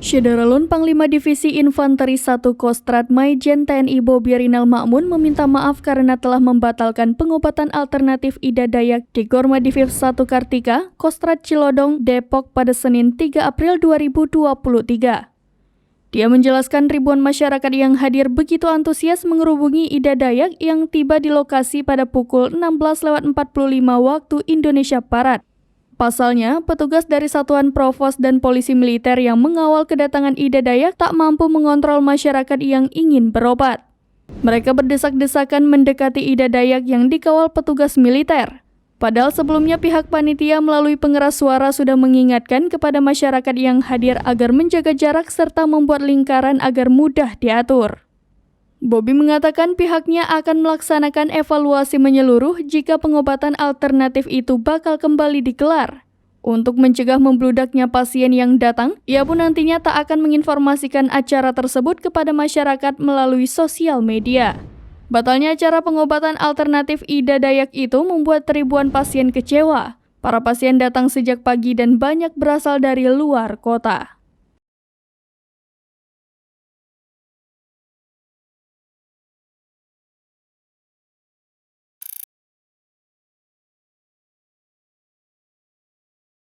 Syederalun Panglima Divisi Infanteri 1 Kostrad Maijen TNI Bobi Rinal Makmun meminta maaf karena telah membatalkan pengobatan alternatif Ida Dayak di Gorma Diviv 1 Kartika, Kostrad Cilodong, Depok pada Senin 3 April 2023. Dia menjelaskan ribuan masyarakat yang hadir begitu antusias mengerubungi Ida Dayak yang tiba di lokasi pada pukul 16.45 waktu Indonesia Barat. Pasalnya, petugas dari Satuan Provos dan Polisi Militer yang mengawal kedatangan Ida Dayak tak mampu mengontrol masyarakat yang ingin berobat. Mereka berdesak-desakan mendekati Ida Dayak yang dikawal petugas militer. Padahal sebelumnya pihak panitia melalui pengeras suara sudah mengingatkan kepada masyarakat yang hadir agar menjaga jarak serta membuat lingkaran agar mudah diatur. Bobi mengatakan pihaknya akan melaksanakan evaluasi menyeluruh jika pengobatan alternatif itu bakal kembali digelar. Untuk mencegah membludaknya pasien yang datang, ia pun nantinya tak akan menginformasikan acara tersebut kepada masyarakat melalui sosial media. Batalnya acara pengobatan alternatif Ida Dayak itu membuat ribuan pasien kecewa. Para pasien datang sejak pagi dan banyak berasal dari luar kota.